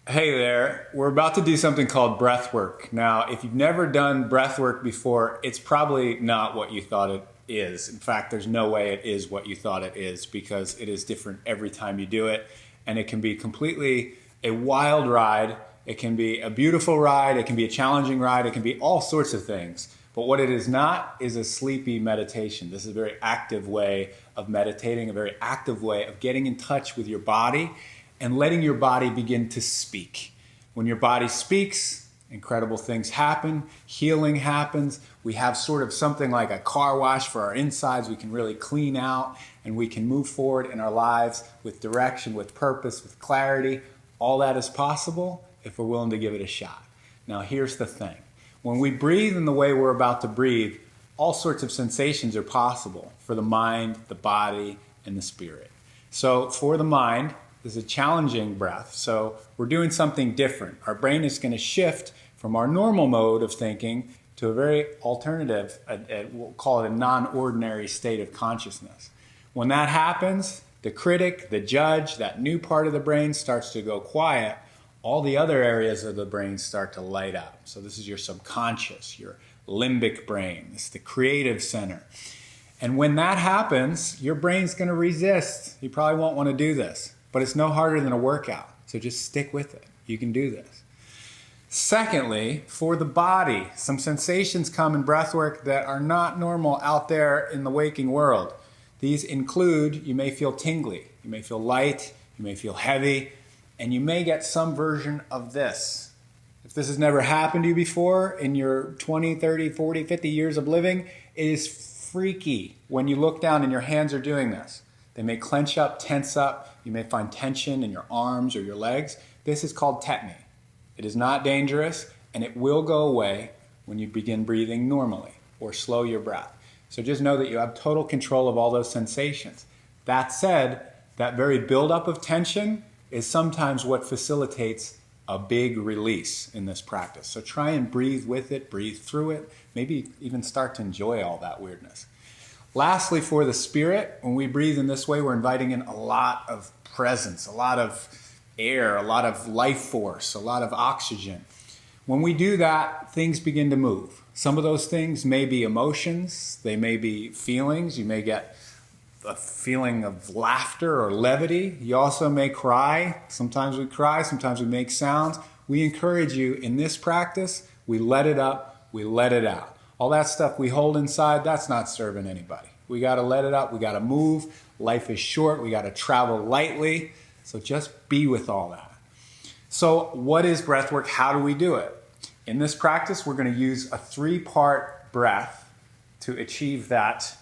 Hey there, we're about to do something called breath work. Now, if you've never done breath work before, it's probably not what you thought it is. In fact, there's no way it is what you thought it is because it is different every time you do it. And it can be completely a wild ride. It can be a beautiful ride. It can be a challenging ride. It can be all sorts of things. But what it is not is a sleepy meditation. This is a very active way of meditating, a very active way of getting in touch with your body and letting your body begin to speak. When your body speaks, incredible things happen, healing happens. We have sort of something like a car wash for our insides. We can really clean out and we can move forward in our lives with direction, with purpose, with clarity. All that is possible if we're willing to give it a shot. Now here's the thing. When we breathe in the way we're about to breathe, all sorts of sensations are possible for the mind, the body, and the spirit. So for the mind, this is a challenging breath, so we're doing something different. Our brain is going to shift from our normal mode of thinking to a very alternative, we'll call it a non-ordinary state of consciousness. When that happens, the critic, the judge, that new part of the brain starts to go quiet. All the other areas of the brain start to light up. So this is your subconscious, your limbic brain. It's the creative center. And when that happens, your brain's going to resist. You probably won't want to do this. But it's no harder than a workout, so just stick with it. You can do this. Secondly, for the body, some sensations come in breathwork that are not normal out there in the waking world. These include, you may feel tingly, you may feel light, you may feel heavy, and you may get some version of this. If this has never happened to you before in your 20, 30, 40, 50 years of living, it is freaky when you look down and your hands are doing this. They may clench up, tense up. You may find tension in your arms or your legs. This is called tetany. It is not dangerous, and it will go away when you begin breathing normally or slow your breath. So just know that you have total control of all those sensations. That said, that very buildup of tension is sometimes what facilitates a big release in this practice. So try and breathe with it, breathe through it, maybe even start to enjoy all that weirdness. Lastly, for the spirit, when we breathe in this way, we're inviting in a lot of presence, a lot of air, a lot of life force, a lot of oxygen. When we do that, things begin to move. Some of those things may be emotions, they may be feelings. You may get a feeling of laughter or levity. You also may cry. Sometimes we cry, sometimes we make sounds. We encourage you in this practice, we let it up, we let it out. All that stuff we hold inside, that's not serving anybody. We got to let it up. We got to move. Life is short. We got to travel lightly. So just be with all that. So what is breath work? How do we do it? In this practice, we're going to use a 3-part breath to achieve that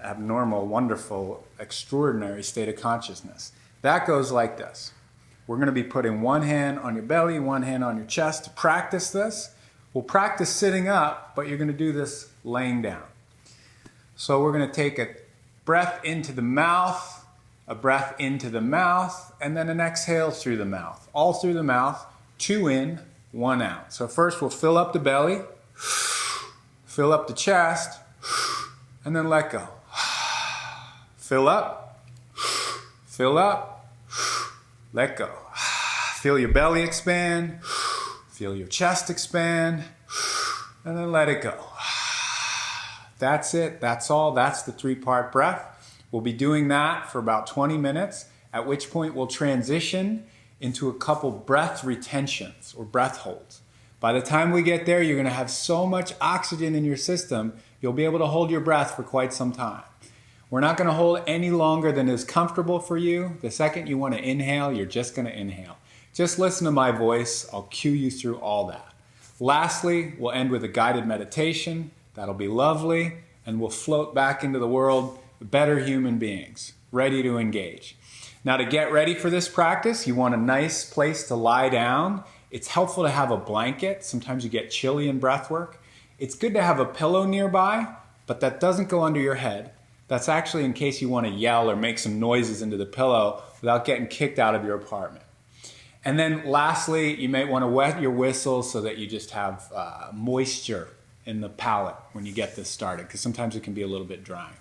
abnormal, wonderful, extraordinary state of consciousness. That goes like this. We're going to be putting one hand on your belly, one hand on your chest to practice this. We'll practice sitting up, but you're going to do this laying down. So we're going to take a breath into the mouth, a breath into the mouth, and then an exhale through the mouth. All through the mouth, 2 in, 1 out. So first we'll fill up the belly, fill up the chest, and then let go. Fill up, let go. Feel your belly expand. Feel your chest expand, and then let it go. That's it. That's all. That's the 3-part breath. We'll be doing that for about 20 minutes, at which point we'll transition into a couple breath retentions or breath holds. By the time we get there, you're going to have so much oxygen in your system, you'll be able to hold your breath for quite some time. We're not going to hold any longer than is comfortable for you. The second you want to inhale, you're just going to inhale. Just listen to my voice. I'll cue you through all that. Lastly, we'll end with a guided meditation. That'll be lovely. And we'll float back into the world better human beings, ready to engage. Now, to get ready for this practice, you want a nice place to lie down. It's helpful to have a blanket. Sometimes you get chilly in breath work. It's good to have a pillow nearby, but that doesn't go under your head. That's actually in case you want to yell or make some noises into the pillow without getting kicked out of your apartment. And then lastly, you might want to wet your whistle so that you just have moisture in the palate when you get this started, because sometimes it can be a little bit dry.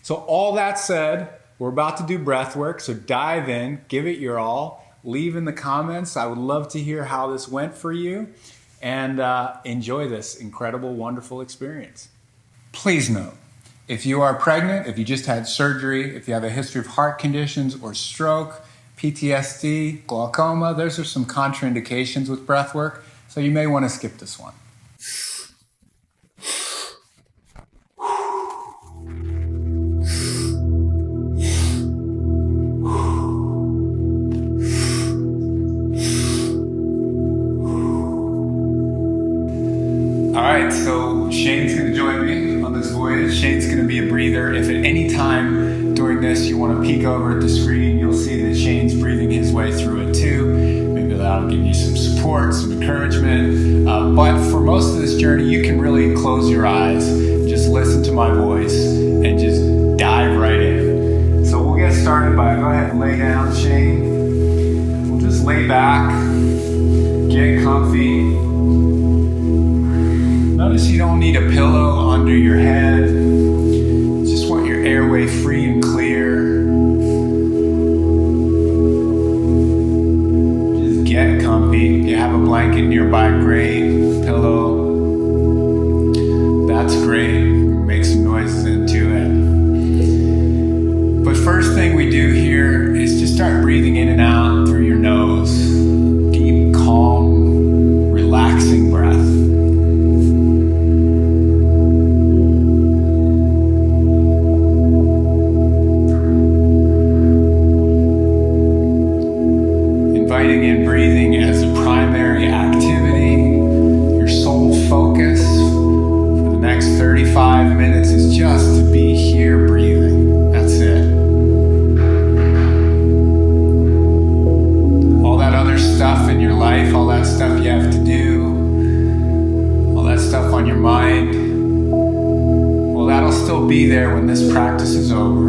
So all that said, we're about to do breath work, so dive in, give it your all, leave in the comments. I would love to hear how this went for you, and enjoy this incredible, wonderful experience. Please note, if you are pregnant, if you just had surgery, if you have a history of heart conditions or stroke, PTSD, glaucoma, those are some contraindications with breath work, so you may want to skip this one. All right, so Shane's going to join me on this voyage. Shane's going to be a breather. If at any time during this you want to peek over at the screen, you'll see that Shane's breathing his way through it too. Maybe that'll give you some support, some encouragement. But for most of this journey, you can really close your eyes, just listen to my voice, and just dive right in. So we'll get started by, go ahead and lay down, Shane. We'll just lay back, get comfy. Notice you don't need a pillow under your head. Just want your airway free and clear. Just get comfy. If you have a blanket nearby, great. Pillow. That's great. Make some noises into it. But first thing we do here is just start breathing in and out through your nose. Deep, calm, relaxing breath. Inviting in breathing as a primary activity. Your sole focus for the next 35 minutes is just to be here breathing. That's it. All that other stuff in your life, all that stuff you have to do, all that stuff on your mind, well, that'll still be there when this practice is over.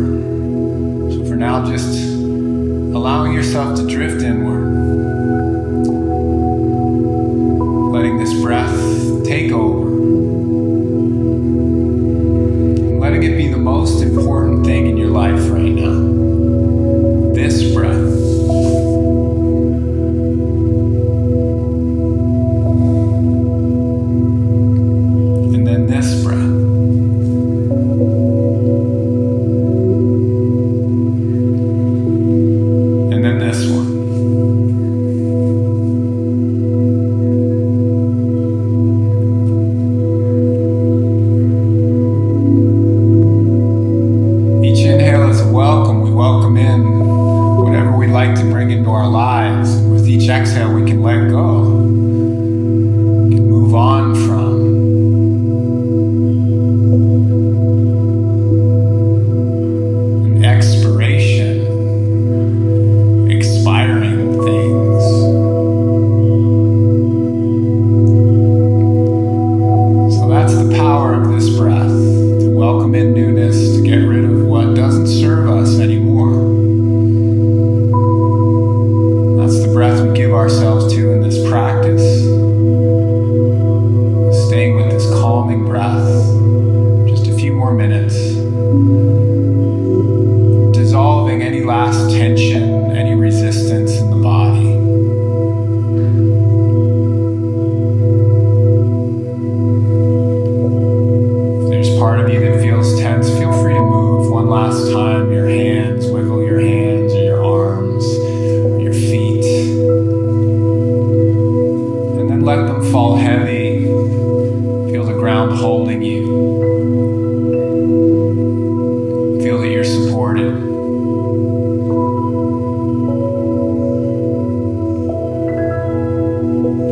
So for now, just allowing yourself to drift inward. Letting this breath take over. And letting it be the most important thing in your life right now. This breath. And then this breath. And then this one. Welcome in whatever we'd like to bring into our lives. And with each exhale, we can let go. We can move on from. An expiration, expiring things. So that's the power of this breath, to welcome in newness, to get rid of what doesn't serve us anymore. That's the breath we give ourselves to in this practice. Staying with this calming breath. Just a few more minutes. Dissolving any last tension, any resistance in the body. If there's part of you that feels tense, feel free to move one last time. Your hands, wiggle your hands or your arms or your feet. And then let them fall heavy. Feel the ground holding you. Feel that you're supported.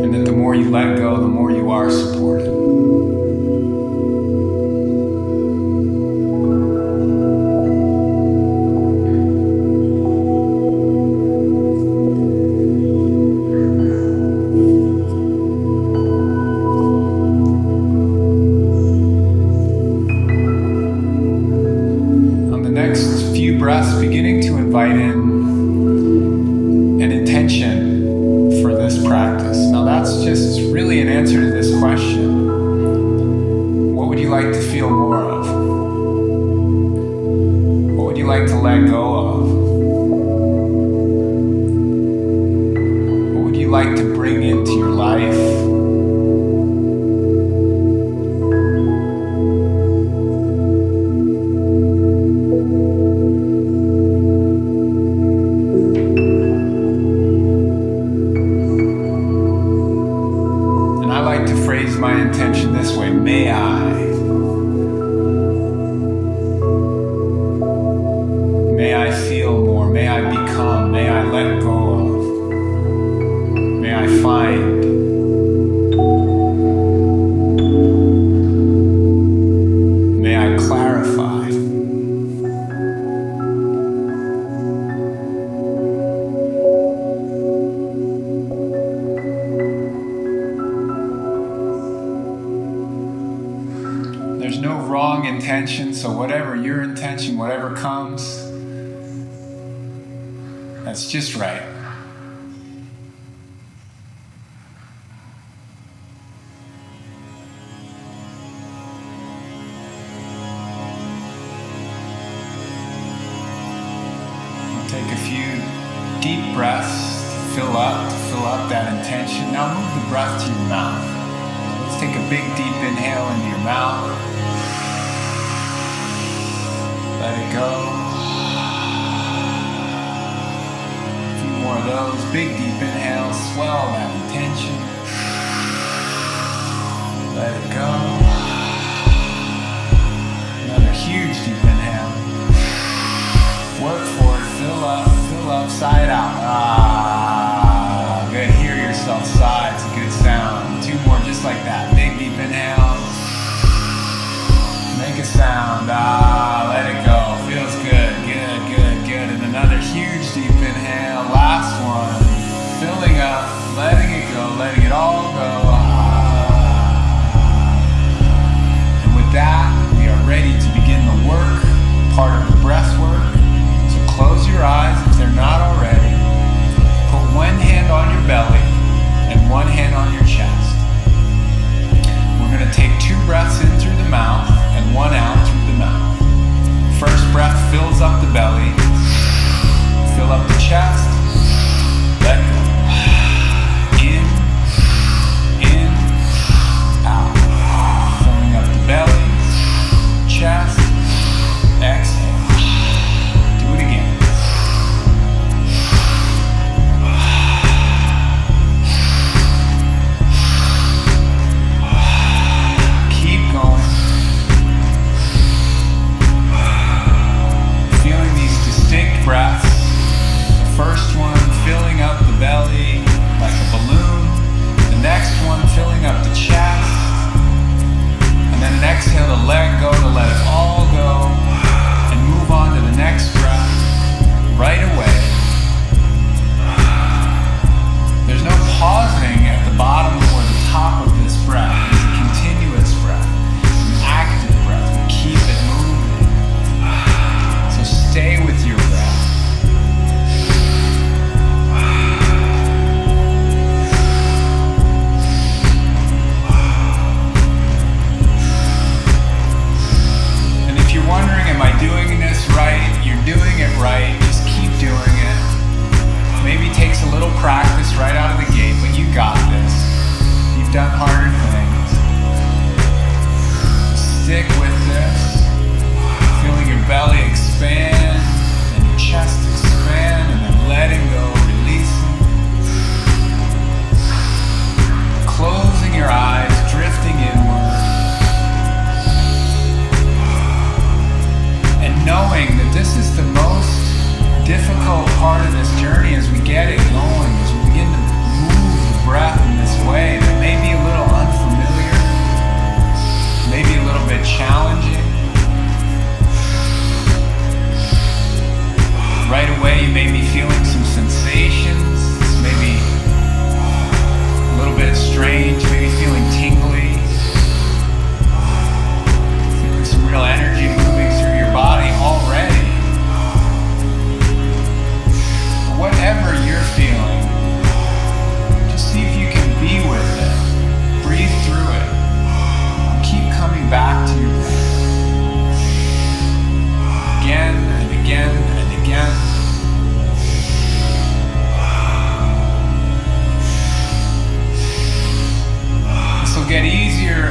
And that the more you let go, the more you are supported. Breaths, beginning to invite in an intention for this practice. Now that's just really an answer to this question. What would you like to feel more of? What would you like to let go of? like to bring into your life. And I like to phrase my intention this way: may I feel more, may I become, may I let go of, may I find, may I clarify. There's no wrong intention, so whatever your intention, whatever comes, that's just right. We'll take a few deep breaths to fill up that intention. Now move the breath to your mouth. So let's take a big deep inhale into your mouth. Let it go. More of those big deep inhales, swell that intention. Let it go. Another huge deep inhale. Work for it, fill up, side out. Good, hear yourself sigh, it's a good sound. Two more just like that, big deep inhale. Make a sound, let it go, feels good, good. And another huge deep inhale, last one, filling up, letting it go, letting it all go. And with that, we are ready to begin the work, part of the breath work. So close your eyes if they're not already. Put one hand on your belly and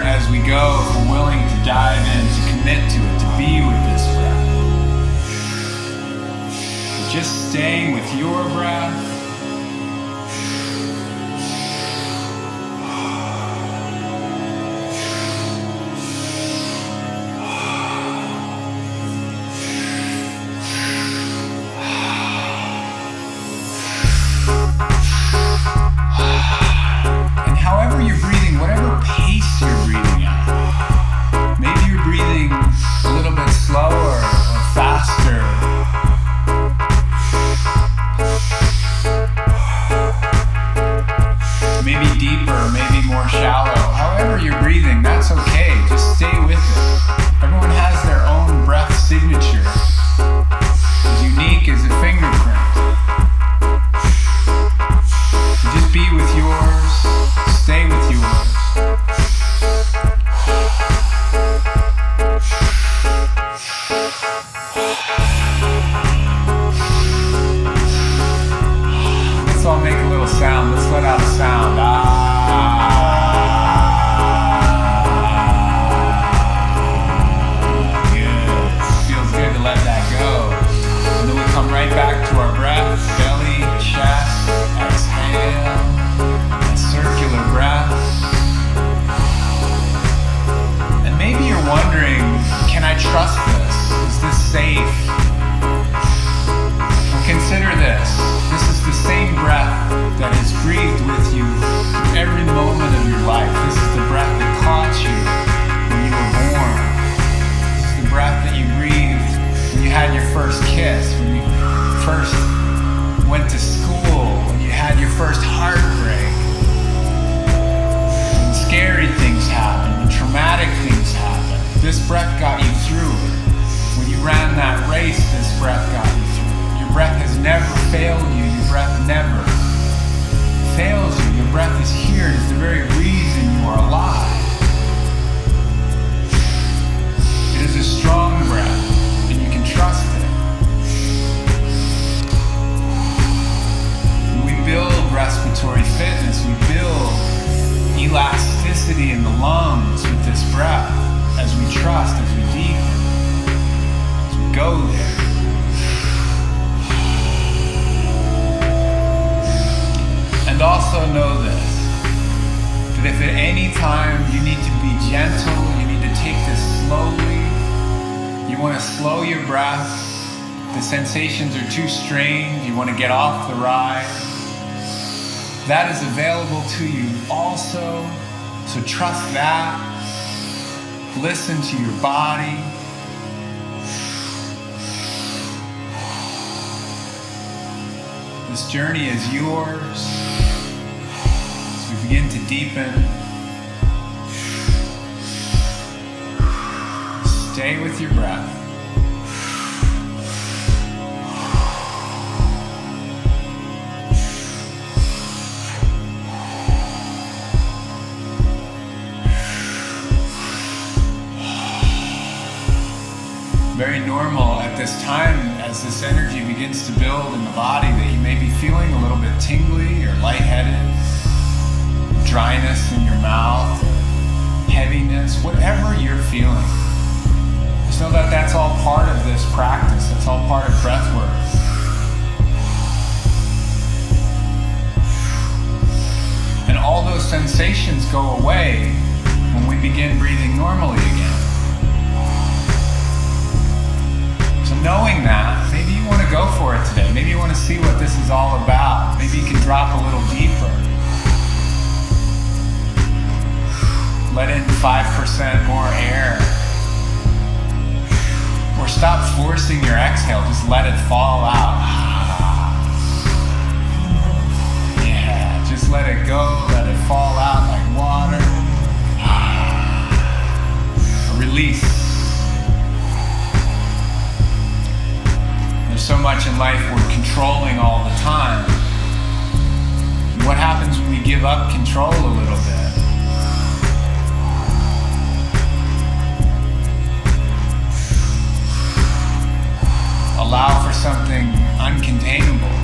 as we go, if we're willing to dive in, to commit to it, to be with this breath. Just staying with your breath. However you're breathing, whatever pace you're breathing at. Maybe you're breathing a little bit slower or faster. Maybe deeper, maybe more shallow. However you're breathing, that's okay. Just stay with it. Everyone has their own breath signature. As unique as a fingerprint. So just be with yours. Stay with yours. Let's all make a little sound. Let's let out a sound. Good. Feels good to let that go. And then we come right back to our breath. Belly, chest, exhale. Circular breath. And maybe you're wondering, can I trust this? Is this safe? Well, consider this. This is the same breath that has breathed with you through every moment of your life. This is the breath that caught you when you were born. This is the breath that you breathed when you had your first kiss, when you first went to school, when you had your first heartbreak. Scary things happen, when traumatic things happen. This breath got you through it. When you ran that race, this breath got you through it. Your breath has never failed you. Your breath never fails you. Your breath is here. It's the very reason you are alive. It is a strong breath, and you can trust it. When we build respiratory fitness, we build elasticity in the lungs with this breath as we trust, as we deepen, as we go there. And also know this, that if at any time you need to be gentle, you need to take this slowly, you want to slow your breath, the sensations are too strange, you want to get off the ride, that is available to you also. So trust that. Listen to your body. This journey is yours. As we begin to deepen, stay with your breath. Very normal at this time as this energy begins to build in the body that you may be feeling a little bit tingly or lightheaded, dryness in your mouth, heaviness, whatever you're feeling. Just know that that's all part of this practice. That's all part of breathwork. And all those sensations go away when we begin breathing normally again. Knowing that, maybe you want to go for it today. Maybe you want to see what this is all about. Maybe you can drop a little deeper. Let in 5% more air. Or stop forcing your exhale. Just let it fall out. Yeah, just let it go. Let it fall out like water. Release. There's so much in life we're controlling all the time. What happens when we give up control a little bit? Allow for something uncontainable.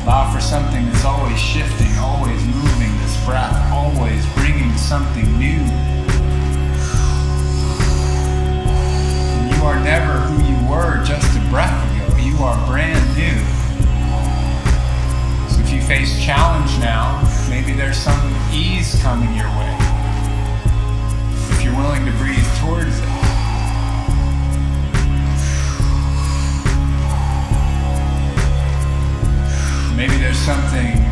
Allow for something that's always shifting, always moving, this breath always bringing something new. And you are never who you were just a breath ago. You are brand new. So if you face challenge now, maybe there's some ease coming your way. If you're willing to breathe towards it. Maybe there's something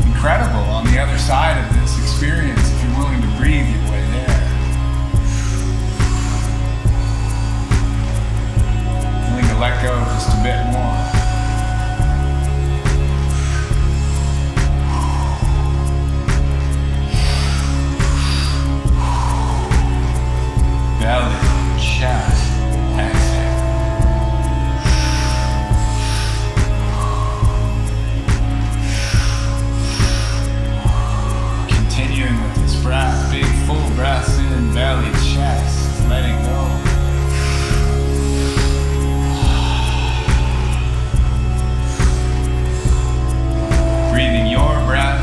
incredible on the other side of this experience if you're willing to breathe your way there. Willing to let go just a bit more. Belly, chest, exhale. Continuing with this breath, big full breaths in, belly, chest, letting go. Breathing your breath.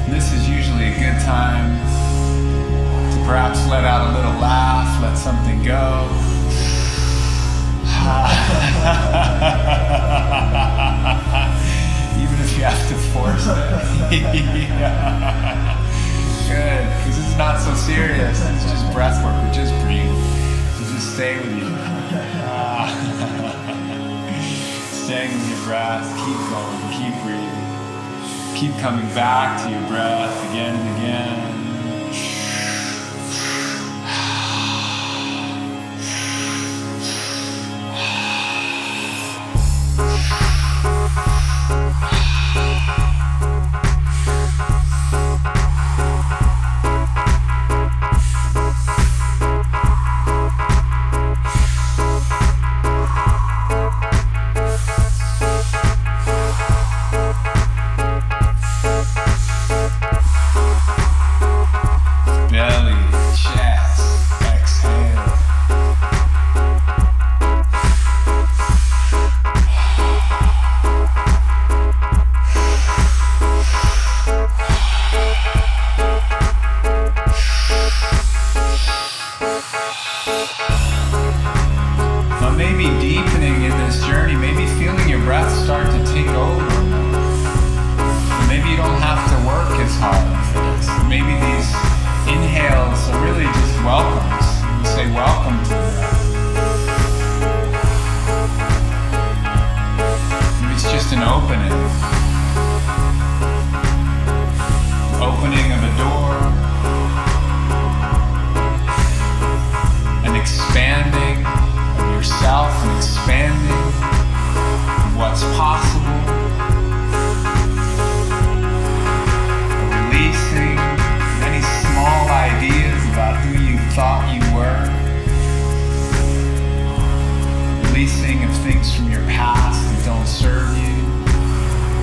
This is usually a good time to perhaps let out a little laugh, let something go. Even if you have to force it. Yeah. Good, because this is not so serious. It's just breath work. We're just breathing. So just stay with you. Staying with your breath. Keep going. Keep breathing. Keep coming back to your breath again and again. Opening of a door, an expanding of yourself, an expanding of what's possible, releasing many small ideas about who you thought you were, releasing of things from your past that don't serve you,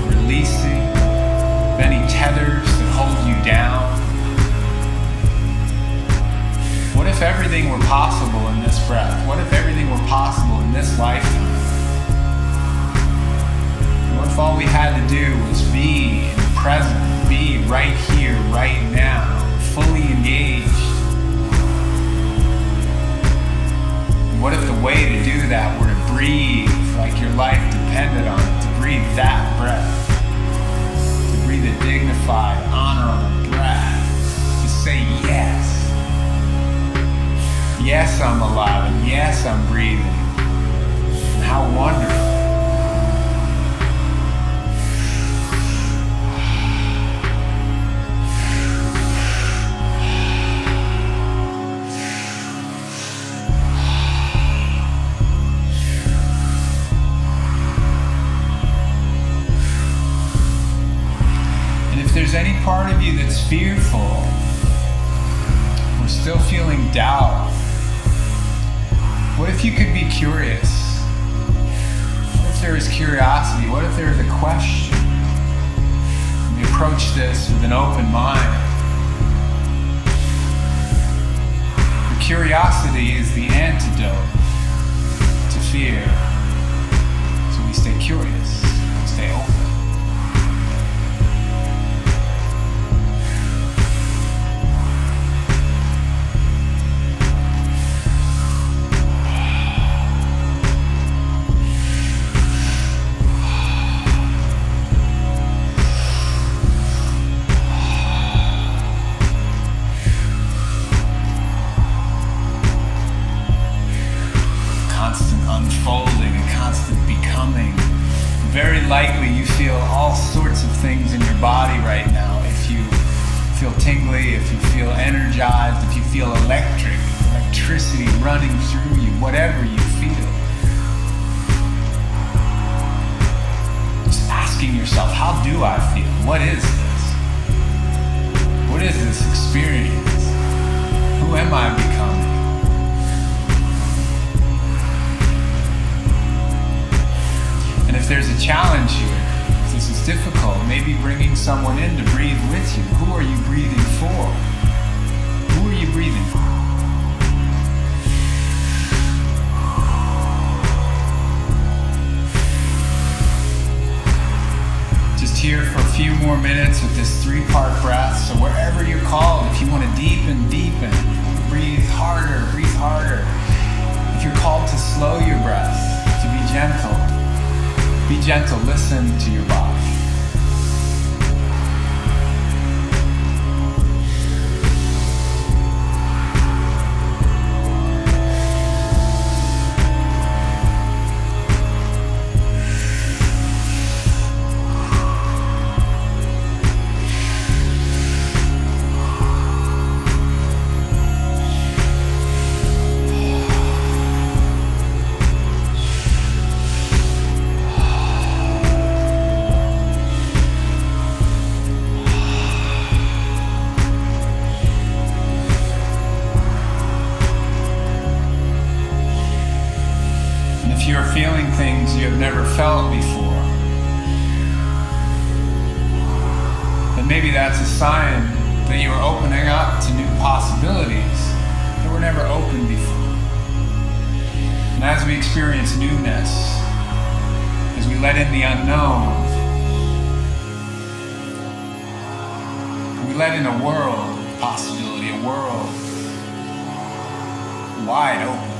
releasing many tethers that hold you down. What if everything were possible in this breath? What if everything were possible in this lifetime? What if all we had to do was be in the present, be right here, right now, fully engaged? What if the way to do that were to breathe like your life depended on it, to breathe that breath? Breathe a dignified, honorable breath. To say yes. Yes, I'm alive, and yes, I'm breathing. And how wonderful. If there's any part of you that's fearful or still feeling doubt, what if you could be curious? What if there is curiosity? What if there is a question? We approach this with an open mind. The curiosity is the antidote to fear. So we stay curious, stay open. Unfolding, a constant becoming. Very likely you feel all sorts of things in your body right now. If you feel tingly, if you feel energized, if you feel electricity running through you, whatever you feel. Just asking yourself, how do I feel? What is this? What is this experience? Who am I becoming? And if there's a challenge here, if this is difficult, maybe bringing someone in to breathe with you. Who are you breathing for? Who are you breathing for? Just here for a few more minutes with this 3-part breath. So wherever you're called, if you want to deepen, breathe harder, breathe harder. If you're called to slow your breath, to be gentle, listen to your body. If you're feeling things you have never felt before, then maybe that's a sign that you are opening up to new possibilities that were never open before. And as we experience newness, as we let in the unknown, we let in a world of possibility, a world wide open.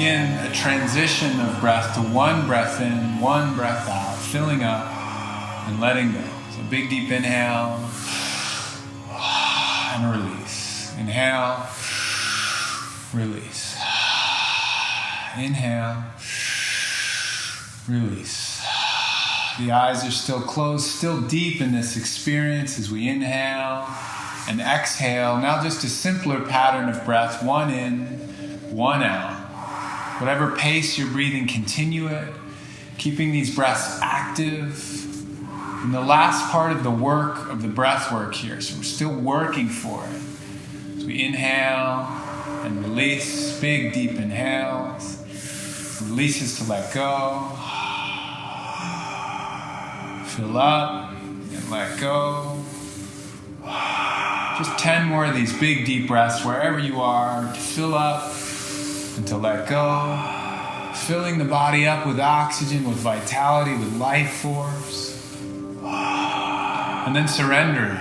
begin a transition of breath to one breath in, one breath out, filling up and letting go. So big deep inhale and release. Inhale, release. Inhale, release. The eyes are still closed, still deep in this experience as we inhale and exhale. Now just a simpler pattern of breath, one in, one out. Whatever pace you're breathing, continue it, keeping these breaths active. And the last part of the work of the breath work here, so we're still working for it. So we inhale and release, big deep inhales, releases to let go, fill up and let go. Just 10 more of these big deep breaths wherever you are, to fill up and to let go, filling the body up with oxygen, with vitality, with life force. And then surrendering,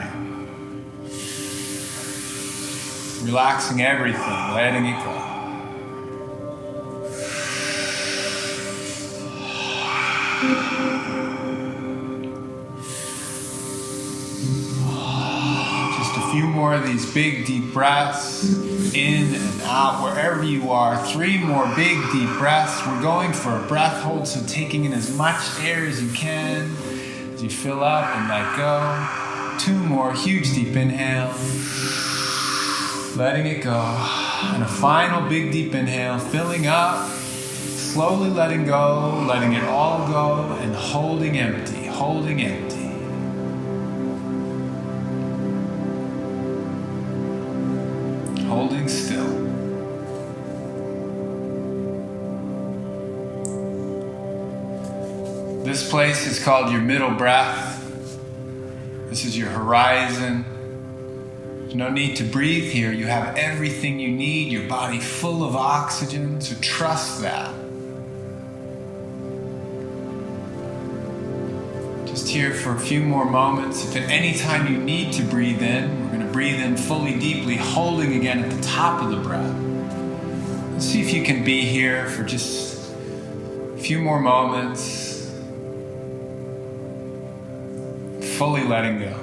relaxing everything, letting it go. Just a few more of these big deep breaths, in and out, wherever you are. 3 more big deep breaths. We're going for a breath hold, so taking in as much air as you can. You fill up and let go. 2 more huge deep inhale, letting it go, and a final big deep inhale, filling up, slowly letting go, letting it all go, and holding empty, holding empty. Holding still. This place is called your middle breath. This is your horizon. There's no need to breathe here. You have everything you need, your body full of oxygen, so trust that. Just here for a few more moments. If at any time you need to breathe in, we're going to breathe in fully, deeply, holding again at the top of the breath. Let's see if you can be here for just a few more moments. Fully letting go.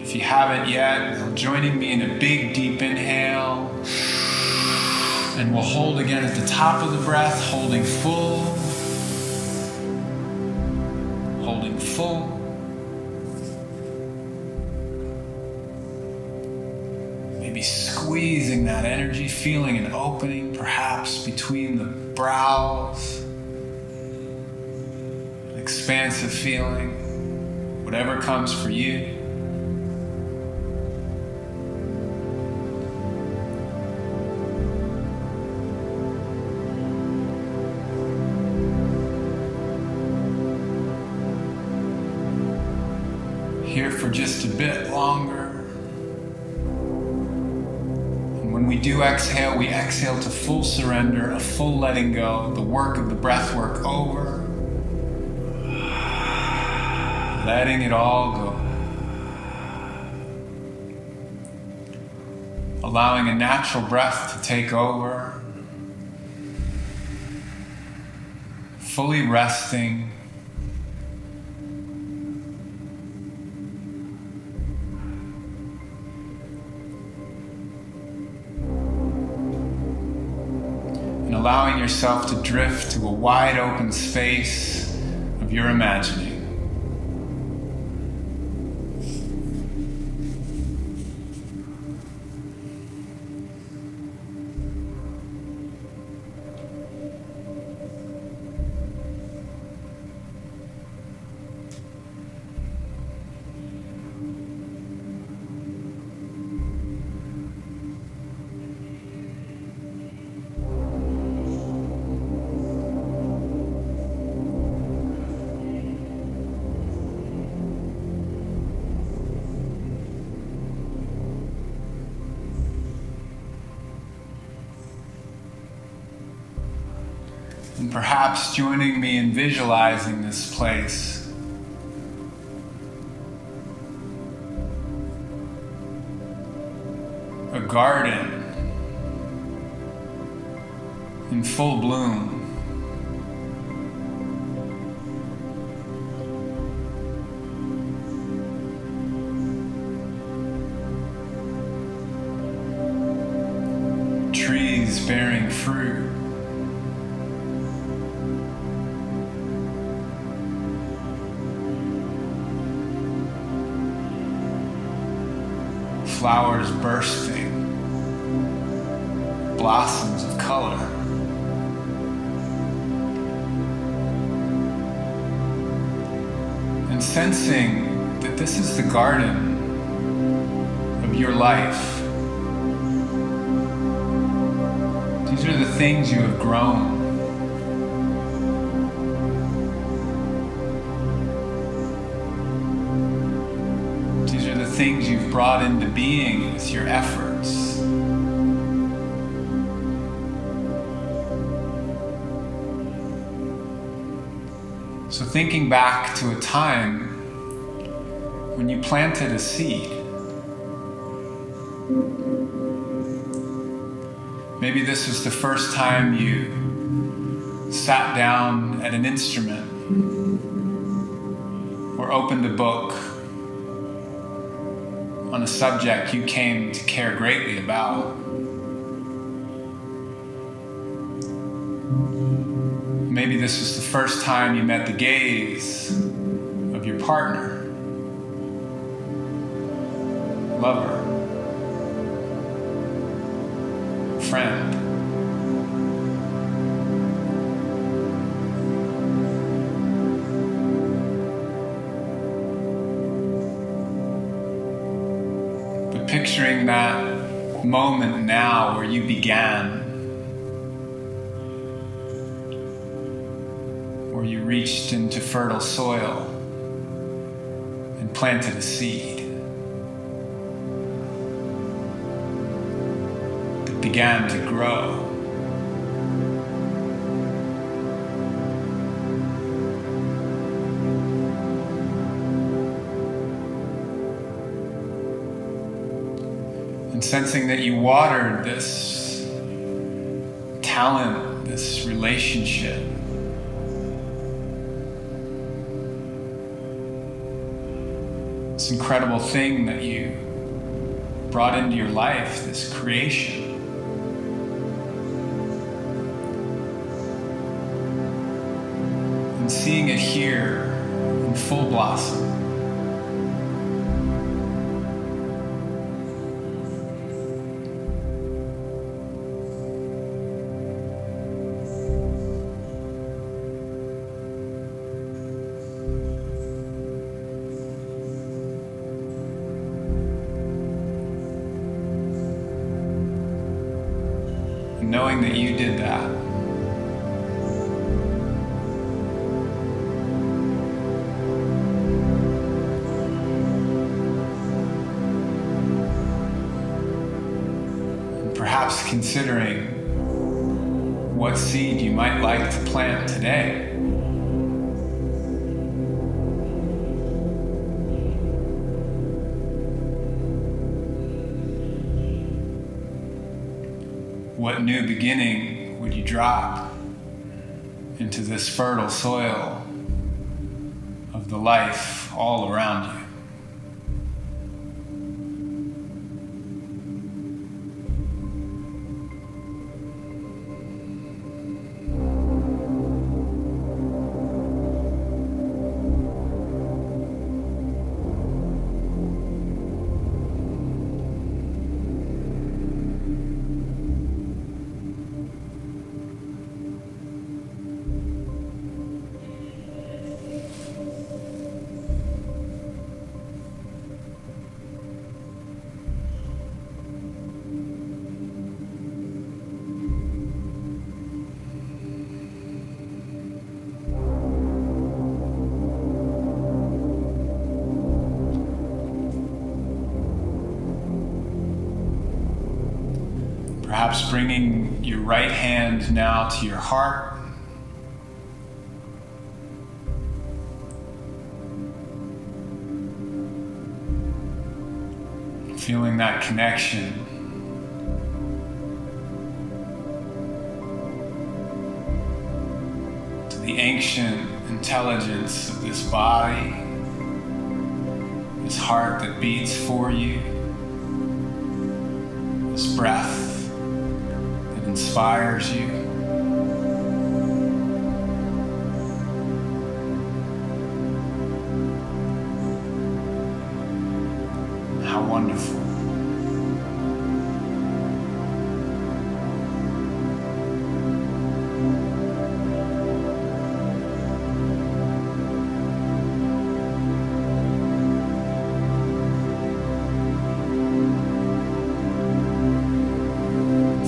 If you haven't yet, joining me in a big deep inhale, and we'll hold again at the top of the breath, holding full, holding full. Squeezing that energy, feeling an opening perhaps between the brows, an expansive feeling, whatever comes for you. Here for just a bit longer. When we do exhale, we exhale to full surrender, a full letting go, the work of the breath work over. Letting it all go. Allowing a natural breath to take over. Fully resting. Allowing yourself to drift to a wide open space of your imagining. perhaps joining me in visualizing this place. A garden in full bloom. Trees bearing fruit. Flowers bursting, blossoms of color. And sensing that this is the garden of your life. These are the things you have grown. These are the things you've brought into being with your efforts. So thinking back to a time when you planted a seed. Maybe this was the first time you sat down at an instrument or opened a book on a subject you came to care greatly about. Maybe this was the first time you met the gaze of your partner, lover, friend. But picturing that moment now where you began, where you reached into fertile soil and planted a seed that began to grow. And sensing that you watered this talent, this relationship, this incredible thing that you brought into your life, this creation. And seeing it here in full blossom. Knowing that you did that. And perhaps considering what seed you might like to plant today. What new beginning would you drop into this fertile soil of the life all around you? Perhaps bringing your right hand now to your heart Feeling that connection. To the ancient intelligence of this body, this heart that beats for you, this breath that inspires you. How wonderful.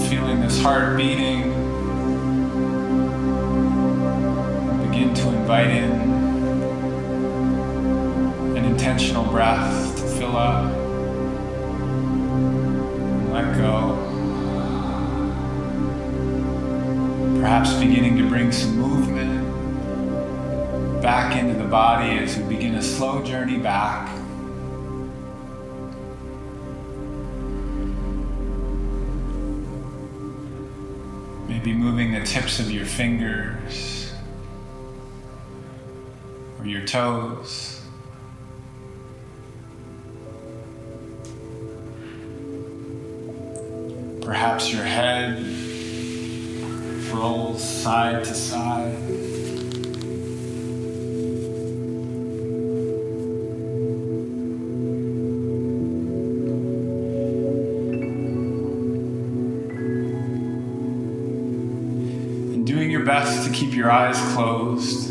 Feeling this heart beating, begin to invite in an intentional breath to fill up. Let go. Perhaps beginning to bring some movement back into the body as we begin a slow journey back. Maybe moving the tips of your fingers or your toes. Perhaps your head rolls side to side. And doing your best to keep your eyes closed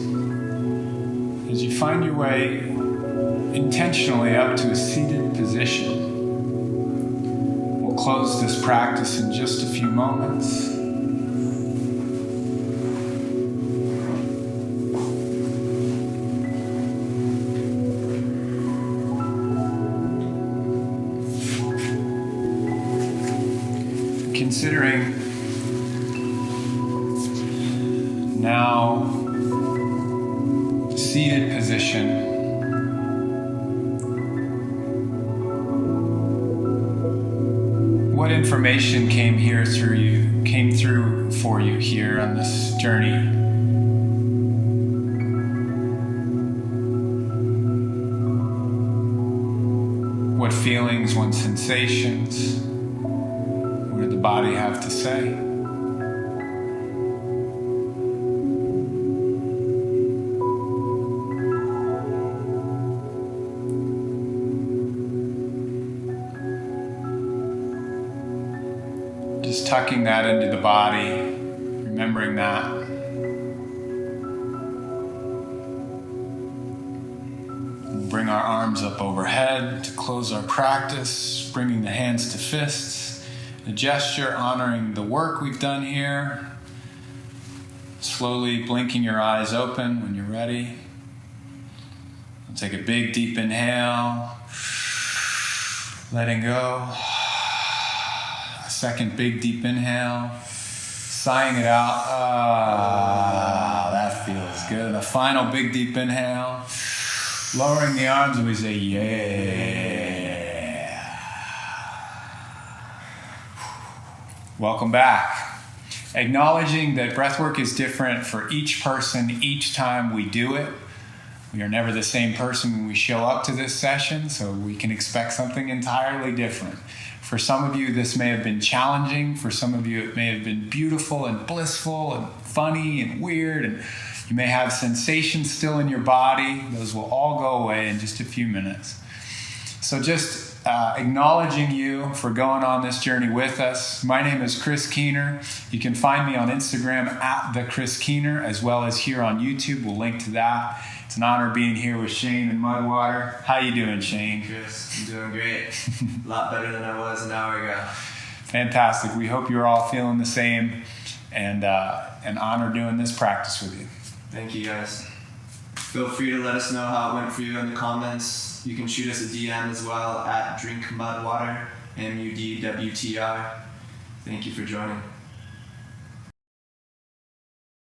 as you find your way intentionally up to a seated position. Close this practice in just a few moments. Considering now seated position. What information came through for you here on this journey? What feelings, what sensations? What did the body have to say? Just tucking that into the body, remembering that. We'll bring our arms up overhead to close our practice, bringing the hands to fists, a gesture honoring the work we've done here. Slowly blinking your eyes open when you're ready. We'll take a big deep inhale, letting go. Second big deep inhale, sighing it out. That feels good. The final big deep inhale, lowering the arms, and we say, yeah. Welcome back. Acknowledging that breathwork is different for each person each time we do it. We are never the same person when we show up to this session, so we can expect something entirely different. For some of you, this may have been challenging. For some of you, it may have been beautiful and blissful and funny and weird. And you may have sensations still in your body. Those will all go away in just a few minutes. So just acknowledging you for going on this journey with us. My name is Chris Keener. You can find me on Instagram at the Chris Keener, as well as here on YouTube. We'll link to that. It's an honor being here with Shane and Mudwater. How you doing, Shane? Chris, I'm doing great. A lot better than I was an hour ago. Fantastic. We hope you're all feeling the same, and an honor doing this practice with you. Thank you, guys. Feel free to let us know how it went for you in the comments. You can shoot us a DM as well at drinkmudwater, MUD WTR. Thank you for joining.